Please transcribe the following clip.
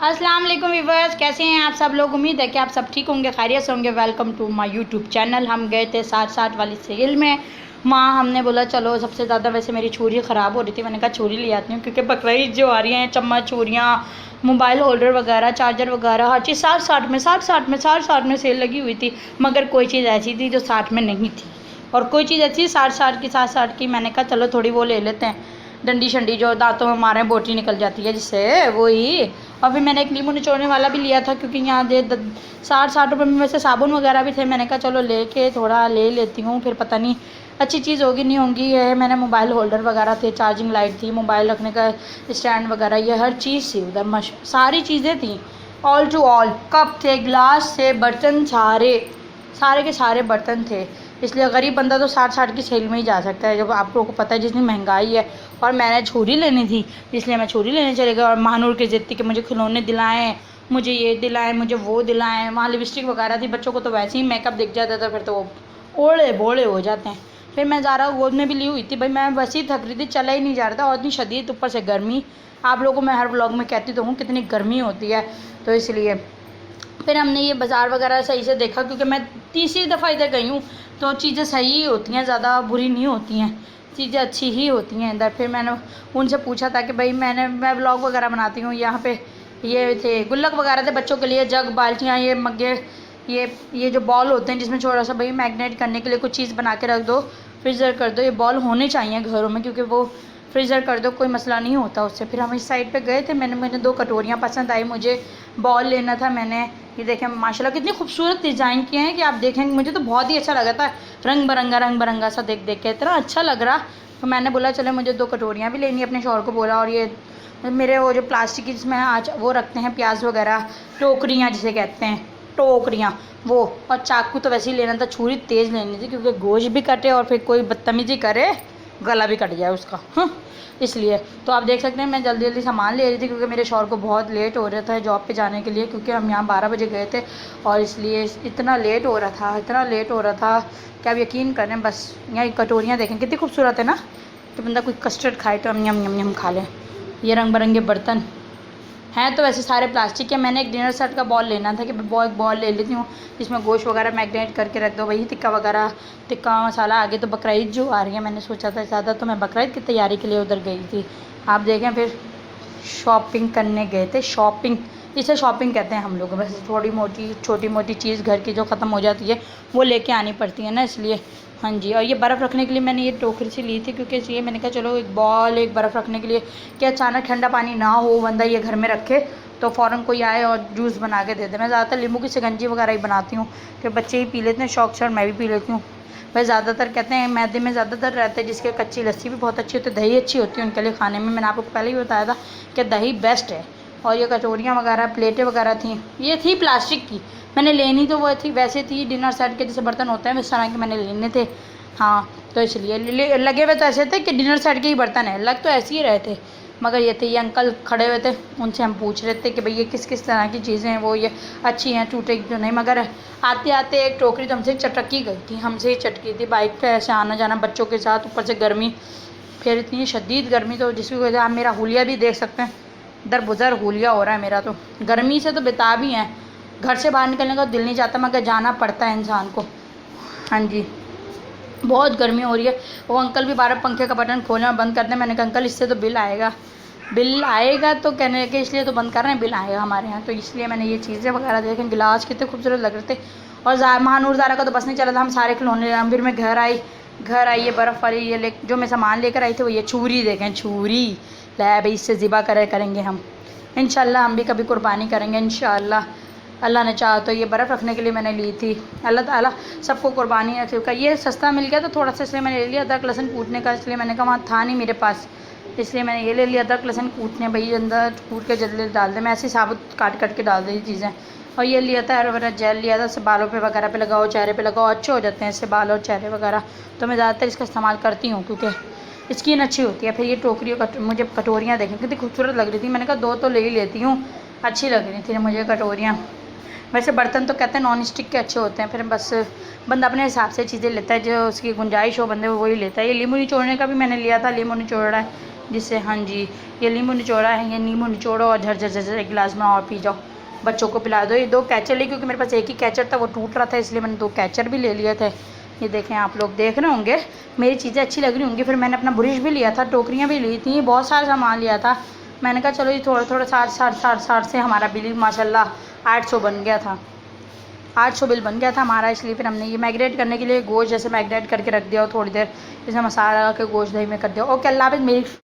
अस्सलाम वालेकुम व्यूअर्स, कैसे हैं आप सब लोग। उम्मीद है कि आप सब ठीक होंगे, खैरियत से होंगे। Welcome to my YouTube channel. हम गए थे 60-60 वाली सेल में। हमने बोला चलो, सबसे ज़्यादा वैसे मेरी छुरी ख़राब हो रही थी, मैंने कहा छुरी ले आती हूँ क्योंकि बकरीद जो आ रही हैं, चम्मच, छुरियाँ, मोबाइल होल्डर वगैरह, चार्जर वगैरह, हर चीज़ 60-60 में सेल लगी हुई थी। मगर कोई चीज़ ऐसी थी जो 60 में नहीं थी, और कोई चीज़ ऐसी 60 की। मैंने कहा चलो थोड़ी वो ले लेते हैं, डंडी शंडी जो दांतों में मारे बोटी निकल जाती है जिससे, वही। और फिर मैंने एक नींबू निचोड़ने वाला भी लिया था क्योंकि यहाँ दे 60 रुपये में वैसे साबुन वगैरह भी थे। मैंने कहा चलो लेके थोड़ा ले लेती हूँ, फिर पता नहीं अच्छी चीज़ होगी नहीं होगी। ये मैंने मोबाइल होल्डर वगैरह थे, चार्जिंग लाइट थी, मोबाइल रखने का स्टैंड वगैरह, ये हर चीज़ थी उधर, सारी चीज़ें थी। ऑल टू ऑल कप थे, ग्लास थे, बर्तन, सारे के सारे बर्तन थे। इसलिए गरीब बंदा तो 60 की सेल में ही जा सकता है, जब आप लोगों को पता है जितनी महंगाई है। और मैंने छुरी लेनी थी, इसलिए मैं छुरी लेने चले गई। और महानूर की ज़िद थी कि मुझे खिलौने दिलाएं, मुझे ये दिलाएं, मुझे वो दिलाएं। वहाँ लिपस्टिक वगैरह थी, बच्चों को तो वैसे ही मेकअप दिख जाता था, फिर तो वो ओले बोले हो जाते हैं। फिर मैं ज़ारा गोद में भी ली हुई थी भाई, मैं वैसे ही थक रही थी, चला ही नहीं जा रहा था। और इतनी शदीद ऊपर से गर्मी, आप लोगों को मैं हर व्लॉग में कहती तो हूँ कितनी गर्मी होती है, तो इसलिए फिर हमने ये बाज़ार वगैरह सही से देखा, क्योंकि मैं तीसरी दफ़ा इधर गई हूँ, तो चीज़ें सही ही होती हैं, ज़्यादा बुरी नहीं होती हैं, चीज़ें अच्छी ही होती हैं इधर। फिर मैंने उनसे पूछा था कि भाई मैं व्लॉग वगैरह बनाती हूँ, यहाँ पे ये थे गुल्लक वगैरह थे बच्चों के लिए, जग, बाल्टियाँ, ये मग्गे, ये जो बॉल होते हैं जिसमें छोटा सा भाई मैग्नेट करने के लिए कुछ चीज़ बना के रख दो, फ्रीज़र कर दो। ये बॉल होने चाहिए घरों में, क्योंकि वो फ्रीज़र कर दो कोई मसला नहीं होता उससे। फिर हम इस साइड पे गए थे, मैंने 2 कटोरियाँ पसंद आई, मुझे बॉल लेना था। मैंने ये देखें माशाल्लाह कितनी खूबसूरत डिज़ाइन किए हैं कि आप देखेंगे, मुझे तो बहुत ही अच्छा लगा था। रंग बिरंगा सा देख देख के इतना अच्छा लग रहा। तो मैंने बोला चले मुझे 2 कटोरियाँ भी लेनी, अपने शौहर को बोला। और ये मेरे वो जो प्लास्टिक की जिसमें आज वो रखते हैं प्याज वगैरह, टोकरियाँ जिसे कहते हैं, टोकरियाँ, वो। और चाकू तो वैसे ही लेना था, छुरी तेज़ लेनी थी क्योंकि गोश्त भी कटे और फिर कोई बदतमीज़ी करे गला भी कट जाए उसका, हाँ, इसलिए। तो आप देख सकते हैं मैं जल्दी जल्दी सामान ले रही थी क्योंकि मेरे शौहर को बहुत लेट हो रहा था जॉब पे जाने के लिए, क्योंकि हम यहाँ 12 बजे गए थे, और इसलिए इतना लेट हो रहा था कि आप यकीन करें। बस यहाँ कटोरियाँ देखें कितनी खूबसूरत है ना, तो बंदा कोई कस्टर्ड खाए तो हम यम यम यम खा लें। ये रंग बिरंगे बर्तन हैं, तो वैसे सारे प्लास्टिक के। मैंने एक डिनर सेट का बॉल लेना था कि एक बॉल ले लेती हूँ जिसमें गोश्त वगैरह मैगनेट करके रख दो, वही टिक्का वगैरह, टिक्का मसाला। आगे तो बकरीद जो आ रही है, मैंने सोचा था ज़्यादा, तो मैं बकरीद की तैयारी के लिए उधर गई थी। आप देखें, फिर शॉपिंग करने गए थे। शॉपिंग, इसे शॉपिंग कहते हैं हम लोग। बस थोड़ी मोटी छोटी मोटी चीज़ घर की जो ख़त्म हो जाती है वो लेके आनी पड़ती है ना, इसलिए। हाँ जी। और ये बर्फ़ रखने के लिए मैंने ये टोकरी सी ली थी, क्योंकि ये मैंने कहा चलो एक बॉल, एक बर्फ़ रखने के लिए, कि अचानक ठंडा पानी ना हो, बंदा ये घर में रखे तो फ़ौरन कोई आए और जूस बना के दे दे। मैं ज़्यादातर नींबू की शिकंजी वगैरह ही बनाती हूँ कि बच्चे ही पी लेते हैं शौक से, और मैं भी पी लेती हूँ। भाई ज़्यादातर कहते हैं मैदे में ज़्यादातर रहते हैं, जिसके कच्ची लस्सी भी बहुत अच्छी होती है, दही अच्छी होती है उनके लिए खाने में। मैंने आप लोग को पहले ही बताया था कि दही बेस्ट है। और ये कटोरियाँ वगैरह, प्लेटें वगैरह थी, ये थी प्लास्टिक की। मैंने लेनी तो वो थी, वैसे थी डिनर सेट के जैसे बर्तन होते हैं इस तरह के मैंने लेने थे, हाँ। तो इसलिए लगे हुए तो ऐसे थे कि डिनर सेट के ही बर्तन है, लग तो ऐसे ही रहे थे, मगर ये थे। ये अंकल खड़े हुए थे, उनसे हम पूछ रहे थे कि भाई ये किस किस तरह की चीज़ें हैं, वो ये अच्छी हैं, टूटेगी तो नहीं। मगर आते आते एक टोकरी तो हमसे चटकी गई थी, हमसे ही चटकी थी। बाइक पे ऐसे आना जाना बच्चों के साथ, ऊपर से गर्मी, फिर इतनी शदीद गर्मी, तो जिसकी वजह से आप मेरा हुलिया भी देख सकते हैं, दर बुज़र हुलिया हो रहा है मेरा। तो गर्मी से तो बेताब ही है, घर से बाहर निकलने का दिल नहीं चाहता, मगर जाना पड़ता है इंसान को। हाँ जी, बहुत गर्मी हो रही है। वो अंकल भी 12 पंखे का बटन खोलना और बंद करते हैं। मैंने कहा अंकल इससे तो बिल आएगा, तो कहने लगे इसलिए तो बंद कर रहे हैं, बिल आएगा हमारे यहाँ। तो इसलिए मैंने ये चीज़ें वगैरह देखें, गिलास कितने खूबसूरत लग रहे थे। और महानूर ज़ारा का तो बस नहीं चला था, हम सारे खिलौने। फिर मैं घर आई, ये बर्फ़ वाली ये जो मैं सामान लेकर आई थी, वो ये छुरी देखें, छुरी लै भाई, इससे ज़िबा करेंगे हम इंशाल्लाह। हम भी कभी कुर्बानी करेंगे इंशाल्लाह, अल्लाह ने चाहा तो। ये बर्फ़ रखने के लिए मैंने ली थी, अल्लाह ताला सबको कुर्बानी नसीब का। ये सस्ता मिल गया तो थोड़ा सा, इसलिए मैंने ले लिया। अदरक लहसुन कूटने का, इसलिए मैंने कहा वहाँ था नहीं मेरे पास, इसलिए मैंने ये ले लिया। अदरक लहसुन कूटने, भाई अंदर कूट के जल्दी डाल दे, मैं ऐसे साबुत काट के डाल दी चीज़ें। और ये लिया था एलोवेरा जेल लिया था, इससे बालों पे वगैरह पे लगाओ, चेहरे पे लगाओ, अच्छे हो जाते हैं इससे बाल और चेहरे वगैरह। तो मैं ज़्यादातर इसका इस्तेमाल करती हूँ क्योंकि स्किन अच्छी होती है। फिर ये टोकरी मुझे कटोरियाँ देखें कितनी खूबसूरत लग रही थी, मैंने कहा 2 तो ले ही लेती हूँ, अच्छी लग रही थी मुझे कटोरियाँ। वैसे बर्तन तो कहते हैं नॉन स्टिक के अच्छे होते हैं, फिर बस बंदा अपने हिसाब से चीज़ें लेता है, जो उसकी गुंजाइश हो बंदे वो वही लेता है। ये लींबू निचोड़ने का भी मैंने लिया था, लींबू निचोड़ रहा है, जिससे हाँ जी ये नींबू निचोड़ा है, ये नींबू निचोड़ो और झर झर झर एक गिलास में और पी जाओ, बच्चों को पिला दो। ये 2 कैचर लिए क्योंकि मेरे पास एक ही कैचर था, वो टूट रहा था, इसलिए मैंने 2 कैचर भी ले लिए थे। ये देखें, आप लोग देख रहे होंगे, मेरी चीज़ें अच्छी लग रही होंगी। फिर मैंने अपना ब्रश भी लिया था, टोकरियाँ भी ली थी, बहुत सारा सामान लिया था। मैंने कहा चलो ये थोड़ा थोड़ा 60 से हमारा बिल माशाल्लाह 800 बन गया था, 800 बिल बन गया था हमारा। इसलिए फिर हमने ये मैग्नेट करने के लिए गोश्त जैसे मैग्नेट करके रख दिया और थोड़ी देर जैसे मसाला के गोश्त दही में कर दिया। ओके, अल्लाह हाफ़िज़। मेरी